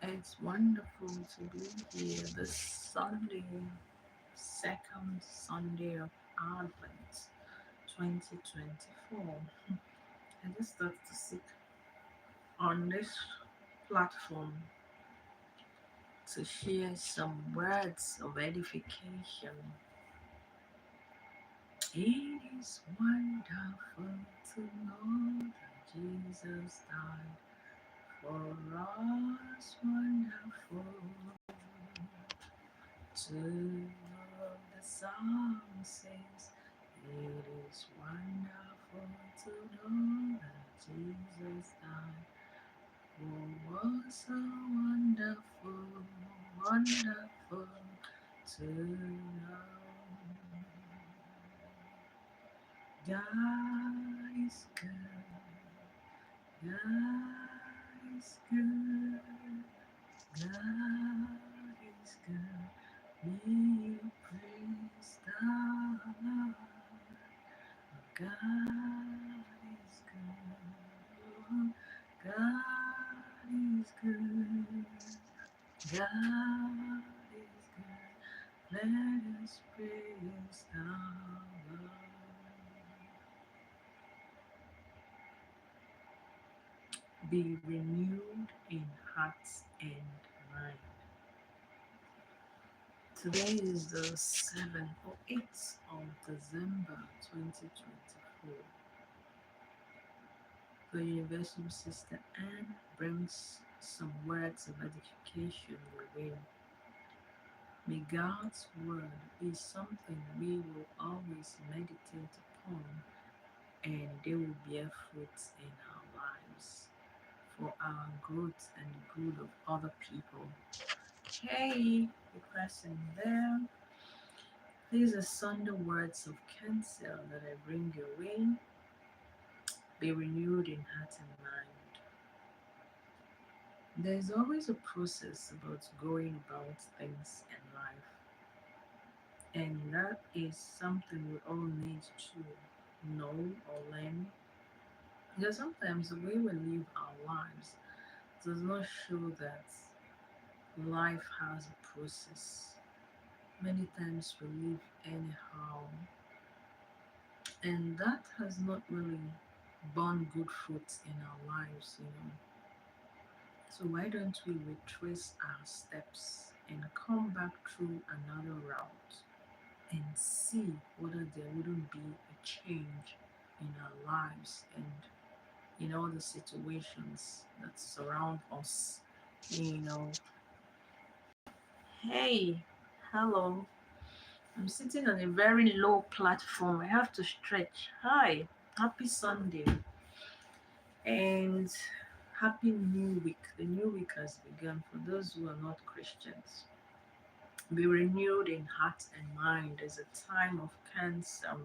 It's wonderful to be here this Sunday, second Sunday of Advent 2024. I just thought to sit on this platform to share some words of edification. It is wonderful to know that Jesus died for us, wonderful to know the song says it is wonderful to know that Jesus died. Oh, was so wonderful, wonderful to know. God is good, God is good, God is good. We praise the Lord. God is good. God is good. God is good. Let us praise the Lord. Be renewed in hearts and mind. Today is the 7th or 8th of December 2024. The Universal Sister Anne brings some words of edification your way. May God's word be something we will always meditate upon and they will bear fruit in our lives for our growth and the good of other people. Hey, the person there. These are Sunday words of counsel that I bring your way. Be renewed in heart and mind. There's always a process about going about things in life, and that is something we all need to know or learn. Because sometimes the way we live our lives does not show that life has a process. Many times we live anyhow, and that has not really borne good fruits in our lives. So why don't we retrace our steps and come back through another route and see whether there wouldn't be a change in our lives and in all the situations that surround us. You know, hey, hello. I'm sitting on a very low platform. I have to stretch. Hi, happy Sunday and happy new week. The new week has begun for those who are not Christians. Be renewed in heart and mind. There's a time of cancer.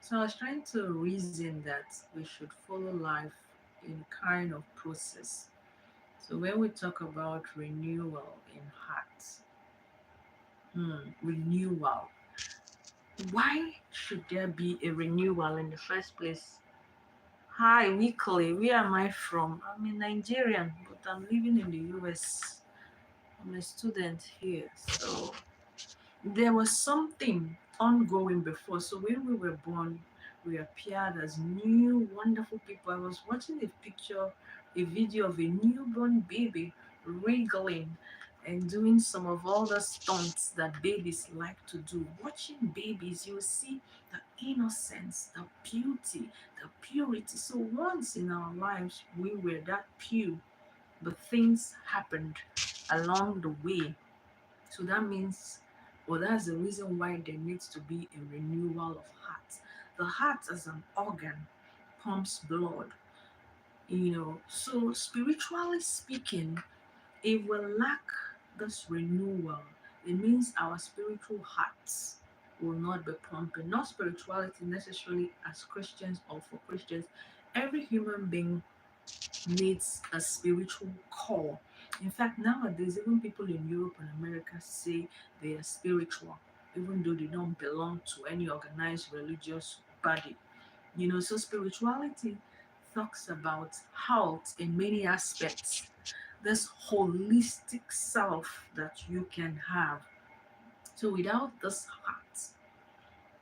So I was trying to reason that we should follow life in kind of process. So when we talk about renewal in heart, renewal. Why should there be a renewal in the first place? Hi, weekly. Where am I from? I'm a Nigerian, but I'm living in the US. I'm a student here. So there was something ongoing before. So when we were born, we appeared as new, wonderful people. I was watching a video of a newborn baby wriggling and doing some of all the stunts that babies like to do. Watching babies, you see the innocence, the beauty, the purity. So once in our lives, we were that pure, but things happened along the way. So that means, or that's the reason why there needs to be a renewal of heart. The heart as an organ pumps blood. So spiritually speaking, if we lack this renewal, it means our spiritual hearts will not be pumping. Not spirituality necessarily as Christians or for Christians. Every human being needs a spiritual core. In fact, nowadays, even people in Europe and America say they are spiritual, even though they don't belong to any organized religious body. So spirituality talks about health in many aspects. this holistic self that you can have. So without this heart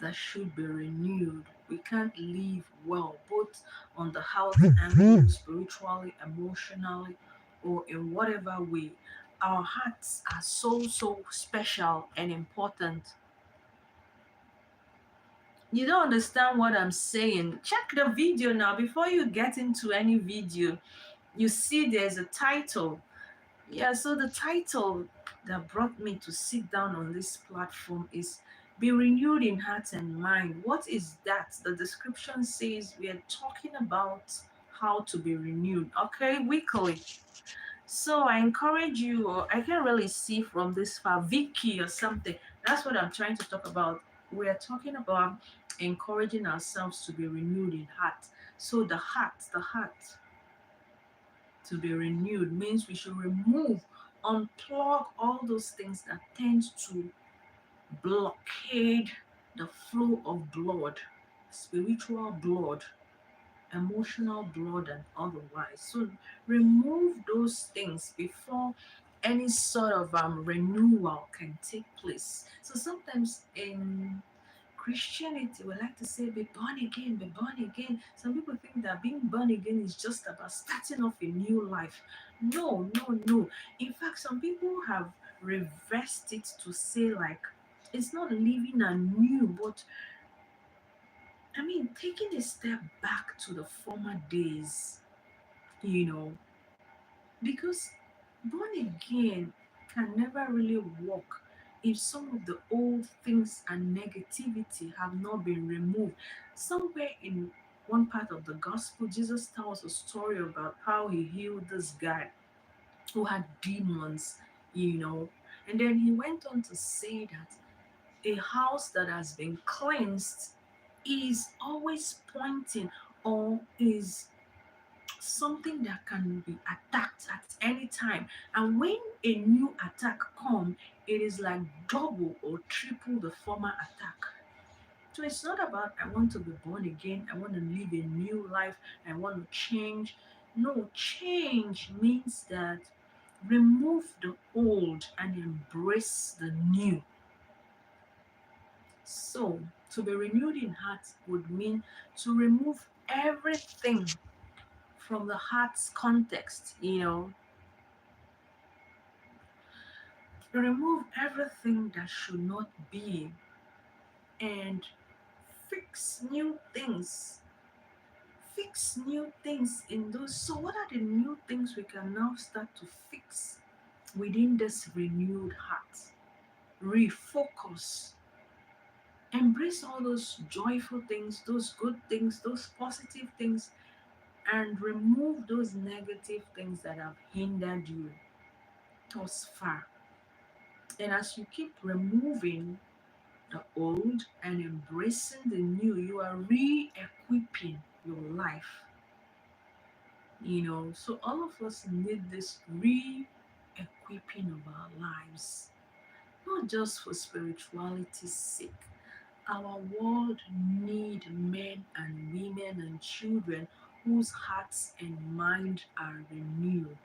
that should be renewed, we can't live well, both on the health angle, spiritually, emotionally, or in whatever way. Our hearts are so special and important. You don't understand what I'm saying? Check the video now before you get into any video. You see there's a title. Yeah, so the title that brought me to sit down on this platform is Be Renewed in Heart and Mind. What is that? The description says we are talking about how to be renewed, okay, weekly. So I encourage you, or I can really see from this far, Vicky or something. That's what I'm trying to talk about. We are talking about encouraging ourselves to be renewed in heart. So the heart to be renewed means we should unplug all those things that tend to blockade the flow of blood, spiritual blood, emotional blood, and otherwise. So remove those things before any sort of renewal can take place. So sometimes in Christianity, we like to say, be born again, be born again. Some people think that being born again is just about starting off a new life. No, no, no. In fact, some people have reversed it to say, like, it's not living anew, but I mean, taking a step back to the former days, you know, because born again can never really work if some of the old things and negativity have not been removed. Somewhere in one part of the gospel, Jesus tells a story about how he healed this guy who had demons, you know, and then he went on to say that a house that has been cleansed is always pointing or is something that can be attacked at any time. And when a new attack comes, it is like double or triple the former attack. So it's not about I want to be born again, I want to live a new life, I want to change. No, change means that remove the old and embrace the new. So, to be renewed in heart would mean to remove everything from the heart's context, remove everything that should not be and fix new things. Fix new things in those. So, what are the new things we can now start to fix within this renewed heart? Refocus. Embrace all those joyful things, those good things, those positive things, and remove those negative things that have hindered you thus far. And as you keep removing the old and embracing the new, you are re equipping your life. So all of us need this re equipping of our lives, not just for spirituality's sake. Our world need men and women and children whose hearts and mind are renewed.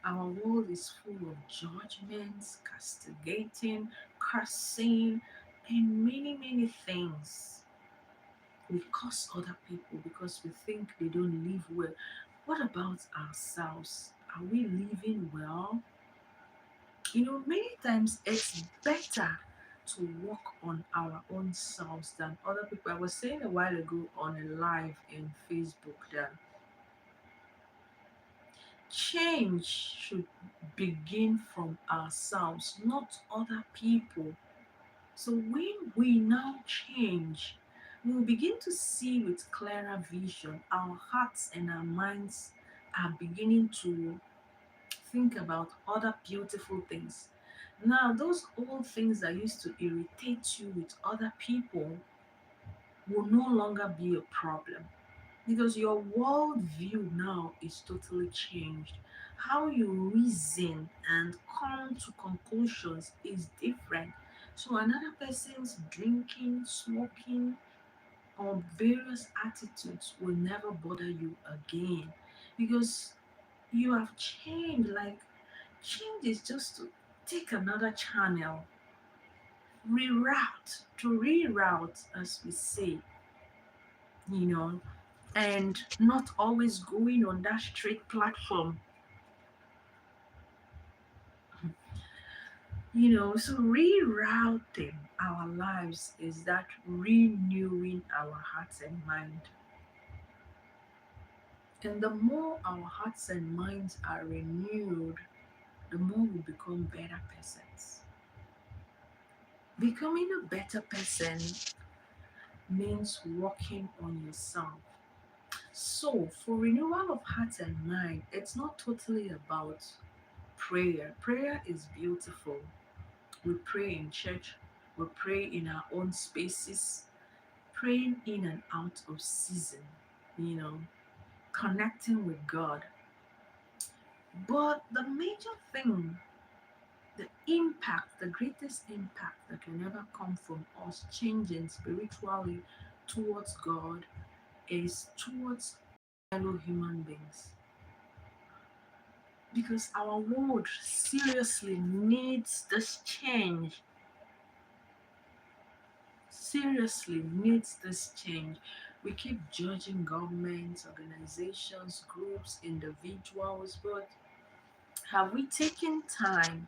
Our world is full of judgments, castigating, cursing, and many things. We curse other people because we think they don't live well. What about ourselves? Are we living well? Many times it's better to work on our own selves than other people. I was saying a while ago on a live in Facebook that change should begin from ourselves, not other people. So when we now change, we will begin to see with clearer vision. Our hearts and our minds are beginning to think about other beautiful things. Now, those old things that used to irritate you with other people will no longer be a problem because your world view now is totally changed. How you reason and come to conclusions is different. So another person's drinking, smoking, or various attitudes will never bother you again because you have changed. Like, change is just to take another channel, reroute, as we say, you know, and not always going on that straight platform, So rerouting our lives is that renewing our hearts and mind. And the more our hearts and minds are renewed, the more we become better persons. Becoming a better person means working on yourself. So, for renewal of heart and mind, it's not totally about prayer. Prayer is beautiful. We pray in church, we pray in our own spaces, praying in and out of season, you know, connecting with God. But the major thing, the impact, the greatest impact that can ever come from us changing spiritually towards God is towards fellow human beings. Because our world seriously needs this change. Seriously needs this change. We keep judging governments, organizations, groups, individuals, but have we taken time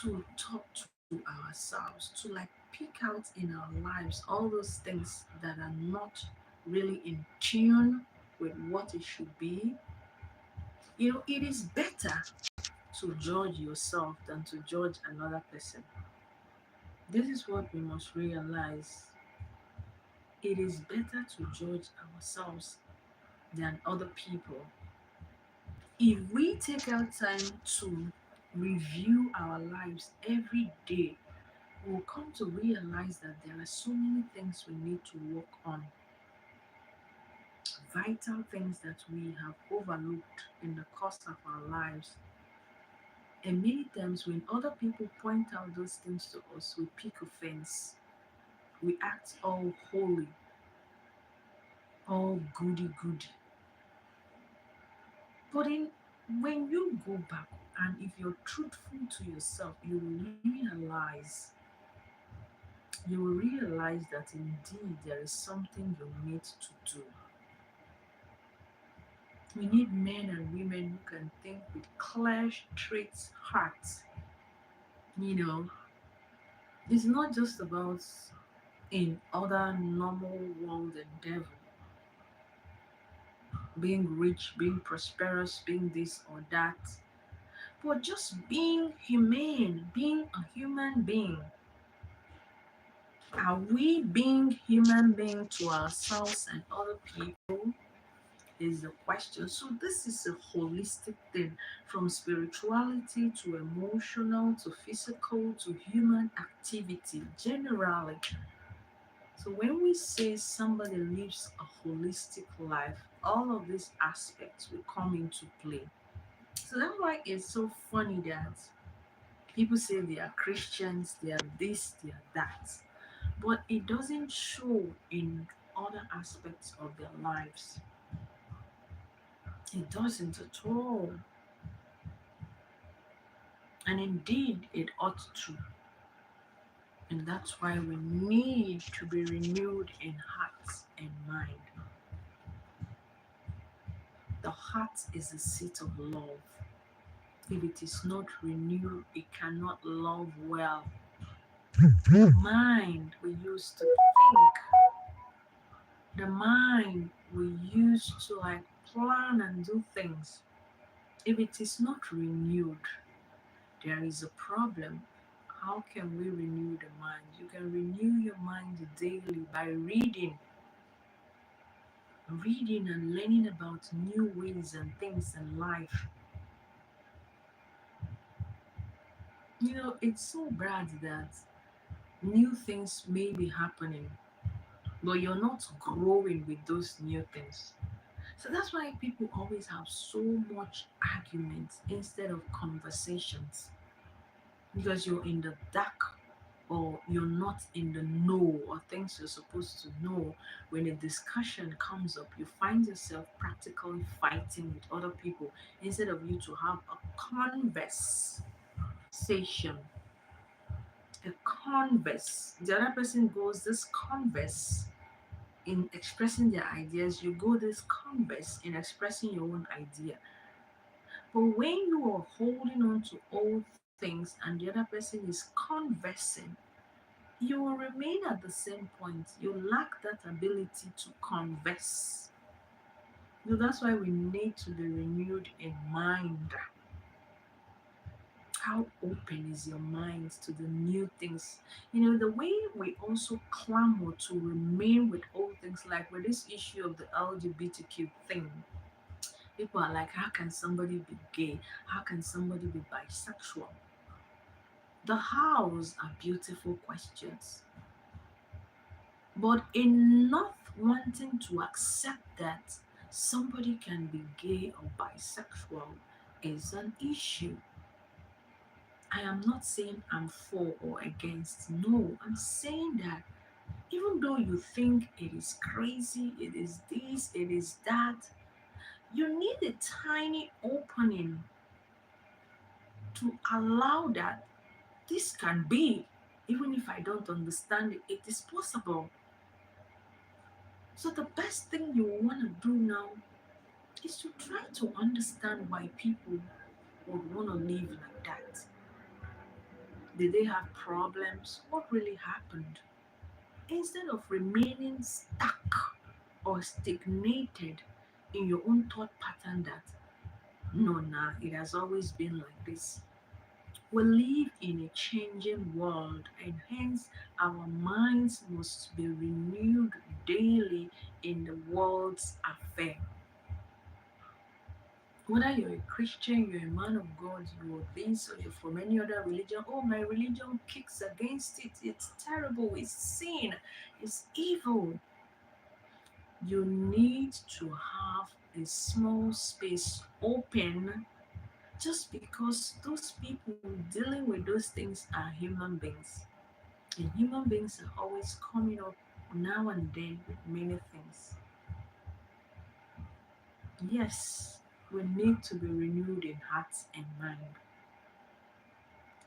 to talk to ourselves, to like pick out in our lives all those things that are not really in tune with what it should be? It is better to judge yourself than to judge another person. This is what we must realize. It is better to judge ourselves than other people. If we take our time to review our lives every day, we'll come to realize that there are so many things we need to work on, vital things that we have overlooked in the course of our lives. And many times, when other people point out those things to us, we pick offense. We act all holy, all goody goody. But when you go back and if you're truthful to yourself, you will realize that indeed there is something you need to do. We need men and women who can think with clear, straight hearts. You know, it's not just about in other normal world endeavor, being rich, being prosperous, being this or that, but just being humane, being a human being. Are we being human being to ourselves and other people? Is the question. So this is a holistic thing, from spirituality to emotional to physical to human activity generally. So when we say somebody lives a holistic life, all of these aspects will come into play. So that's why it's so funny that people say they are Christians, they are this, they are that, but it doesn't show in other aspects of their lives. It doesn't at all. And indeed, it ought to. And that's why we need to be renewed in heart and mind. The heart is the seat of love. If it is not renewed, it cannot love well. The mind we use to think, the mind we use to like plan and do things, if it is not renewed, there is a problem. How can we renew the mind? You can renew your mind daily by reading and learning about new ways and things in life. It's so bad that new things may be happening, but you're not growing with those new things. So that's why people always have so much arguments instead of conversations, because you're in the dark. or you're not in the know, or things you're supposed to know, when a discussion comes up, you find yourself practically fighting with other people instead of you to have a conversation. A converse. The other person goes this converse in expressing their ideas, you go this converse in expressing your own idea. But when you are holding on to old things and the other person is conversing, you will remain at the same point. You lack that ability to converse. So that's why we need to be renewed in mind. How open is your mind to the new things? The way we also clamor to remain with old things, like with this issue of the LGBTQ thing. People are like, how can somebody be gay? How can somebody be bisexual? The hows are beautiful questions. But in not wanting to accept that somebody can be gay or bisexual is an issue. I am not saying I'm for or against. No, I'm saying that even though you think it is crazy, it is this, it is that, you need a tiny opening to allow that this can be. Even if I don't understand it, it is possible. So the best thing you want to do now is to try to understand why people would want to live like that. Did they have problems? What really happened? Instead of remaining stuck or stagnated in your own thought pattern that no, nah, it has always been like this. We live in a changing world, and hence our minds must be renewed daily in the world's affair. Whether you're a Christian, you're a man of God, you're this, or you're from any other religion, oh, my religion kicks against it. It's terrible, it's sin, it's evil. You need to have a small space open just because those people dealing with those things are human beings. And human beings are always coming up now and then with many things. Yes, we need to be renewed in heart and mind.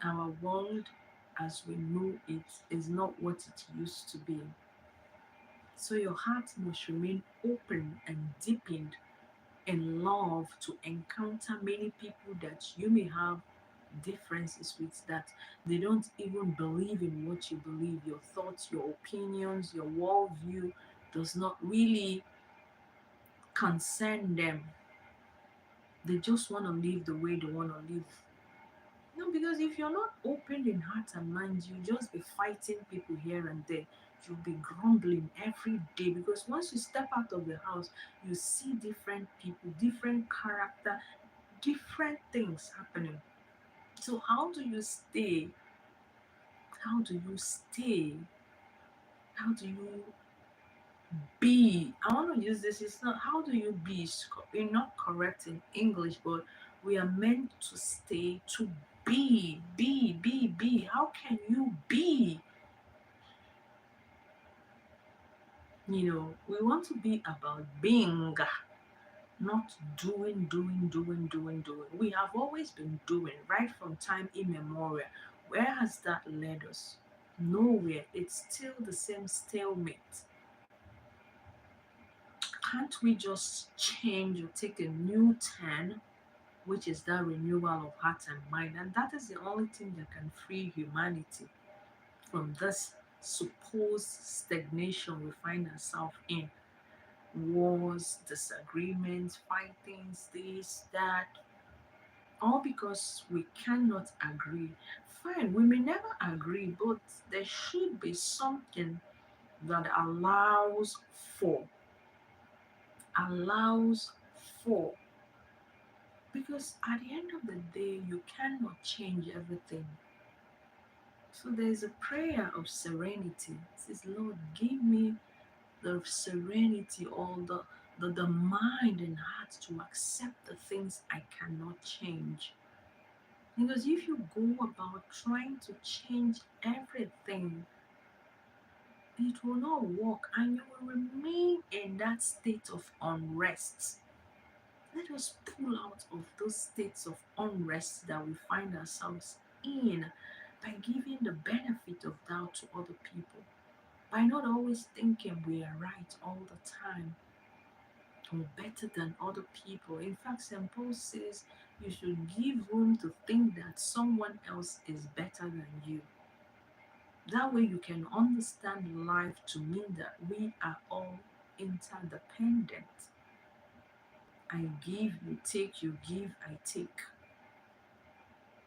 Our world as we know it is not what it used to be. So your heart must remain open and deepened in love to encounter many people that you may have differences with, that they don't even believe in what you believe. Your thoughts, your opinions, your worldview does not really concern them. They just want to live the way they want to live. No, because if you're not open in heart and mind, you just be fighting people here and there. You'll be grumbling every day because once you step out of the house, you see different people, different character, different things happening. So how do you stay? How do you stay? How do you be? I want to use this. It's not how do you be. You're not correct in English, but we are meant to stay to be. How can you be? We want to be about being, not doing. We have always been doing right from time immemorial. Where has that led us? Nowhere. It's still the same stalemate. Can't we just change or take a new turn, which is that renewal of heart and mind? And that is the only thing that can free humanity from this supposed stagnation we find ourselves in. Wars, disagreements, fightings, this, that, all because we cannot agree. Fine, we may never agree, but there should be something that for, allows for. Because at the end of the day, you cannot change everything. So there's a prayer of serenity. It says, Lord, give me the serenity, or the mind and heart to accept the things I cannot change. Because if you go about trying to change everything, it will not work and you will remain in that state of unrest. Let us pull out of those states of unrest that we find ourselves in by giving the benefit of doubt to other people, by not always thinking we are right all the time or better than other people. In fact, St. Paul says you should give room to think that someone else is better than you. That way, you can understand life to mean that we are all interdependent. I give, you take, you give, I take,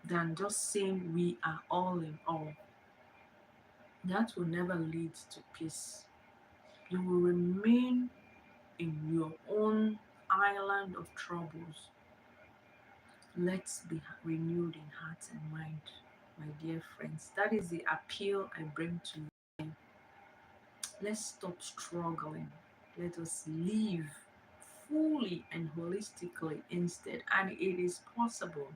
than just saying we are all in all. That will never lead to peace. You will remain in your own island of troubles. Let's be renewed in heart and mind, my dear friends. That is the appeal I bring to you. Let's stop struggling. Let us live fully and holistically instead. And it is possible.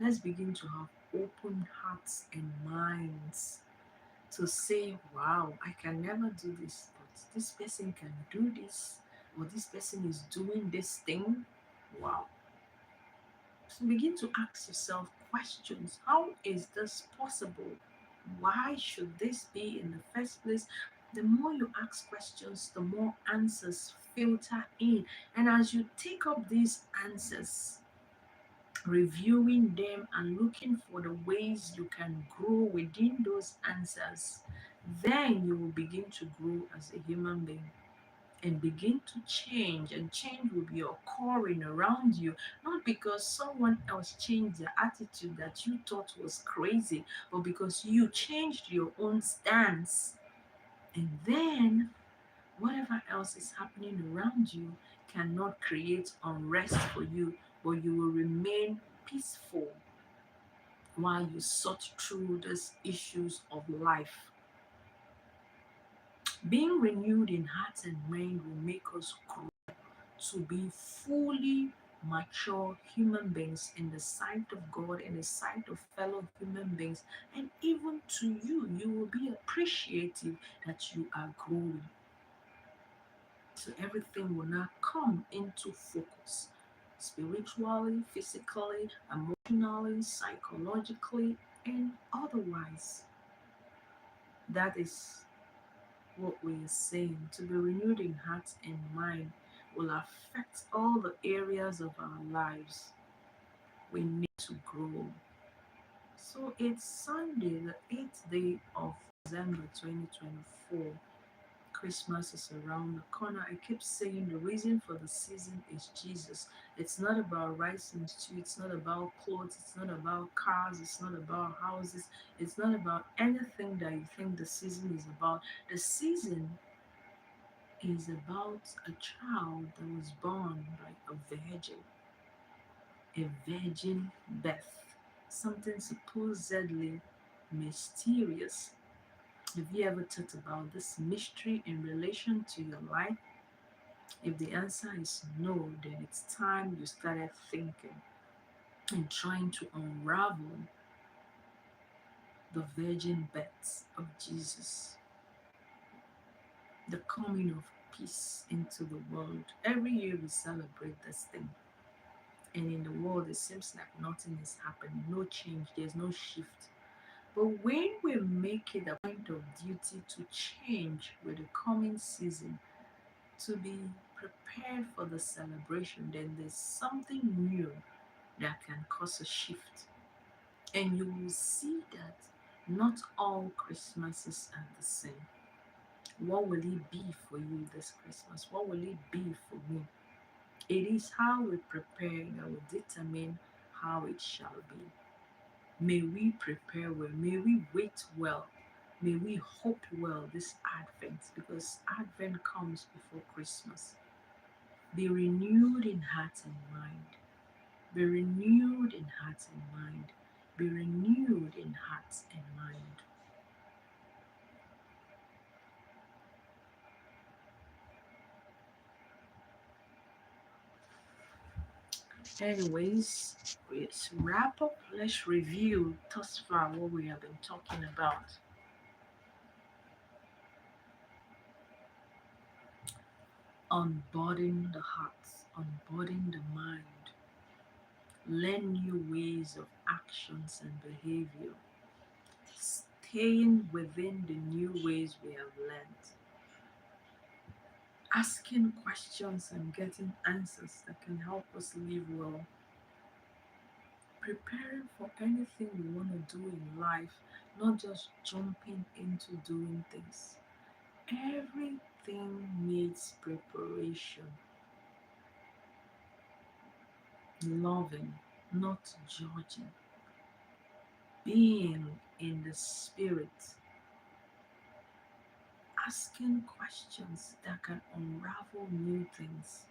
Let's begin to have open hearts and minds to say, wow, I can never do this, but this person can do this, or this person is doing this thing. Wow. So begin to ask yourself questions. How is this possible? Why should this be in the first place? The more you ask questions, the more answers filter in. And as you take up these answers, reviewing them and looking for the ways you can grow within those answers, then you will begin to grow as a human being and begin to change, and change will be occurring around you, not because someone else changed their attitude that you thought was crazy, but because you changed your own stance. And then whatever else is happening around you cannot create unrest for you, but you will remain peaceful while you sort through these issues of life. Being renewed in heart and mind will make us grow to be fully mature human beings in the sight of God, in the sight of fellow human beings, and even to you, you will be appreciative that you are growing. So everything will now come into focus spiritually, physically, emotionally, psychologically, and otherwise. That is what we are saying. To be renewed in heart and mind will affect all the areas of our lives. We need to grow. So it's Sunday, the 8th day of December 2024. Christmas is around the corner. I keep saying the reason for the season is Jesus. It's not about rice and stew. It's not about clothes. It's not about cars. It's not about houses. It's not about anything that you think the season is about. The season is about a child that was born by a virgin birth, something supposedly mysterious. Have you ever thought about this mystery in relation to your life? If the answer is no, then it's time you started thinking and trying to unravel the virgin birth of Jesus, the coming of peace into the world. Every year we celebrate this thing. And in the world, it seems like nothing is happening, no change, there's no shift. But when we make it a point of duty to change with the coming season, to be prepared for the celebration, then there's something new that can cause a shift. And you will see that not all Christmases are the same. What will it be for you this Christmas? What will it be for me? It is how we prepare that will determine how it shall be. May we prepare well, may we wait well, may we hope well this Advent, because Advent comes before Christmas. Be renewed in heart and mind. Be renewed in heart and mind. Be renewed in heart and mind. Anyways, let's wrap up. Let's review thus far what we have been talking about. Unburden the heart, unburden the mind, learn new ways of actions and behavior, staying within the new ways we have learned, asking questions and getting answers that can help us live well, preparing for anything we want to do in life, not just jumping into doing things. Everything needs preparation, loving, not judging, being in the spirit, asking questions that can unravel new things,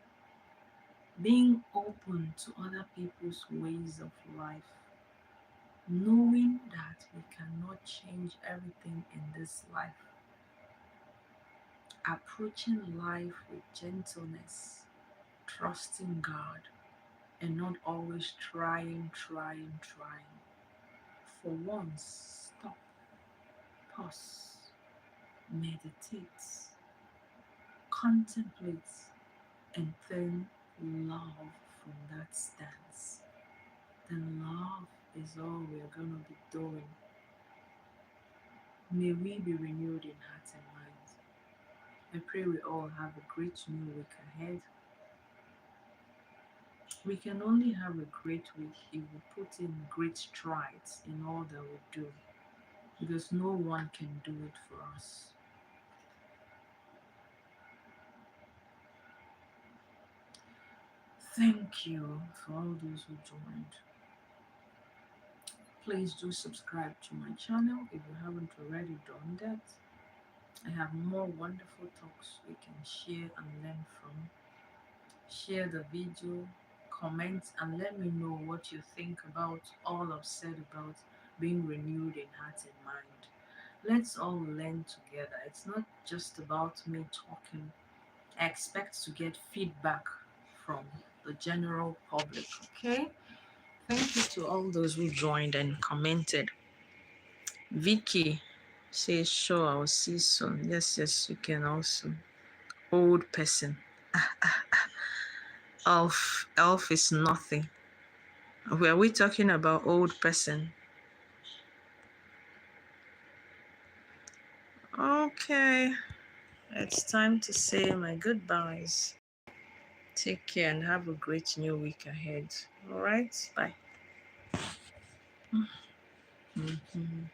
being open to other people's ways of life, knowing that we cannot change everything in this life, approaching life with gentleness, trusting God, and not always trying. For once, stop, pause, meditate, contemplate, and then love from that stance. Then love is all we are going to be doing. May we be renewed in heart and mind. I pray we all have a great new week ahead. We can only have a great week if we put in great strides in all that we do, because no one can do it for us. Thank you for all those who joined. Please do subscribe to my channel if you haven't already done that. I have more wonderful talks we can share and learn from. Share the video, comment, and let me know what you think about all I've said about being renewed in heart and mind. Let's all learn together. It's not just about me talking. I expect to get feedback from the general public, okay? Thank you to all those who joined and commented. Vicky says, sure, I'll see soon. Yes, you can also. Old person. Elf is nothing. Were we talking about old person? Okay, it's time to say my goodbyes. Take care and have a great new week ahead. All right, bye. Mhm.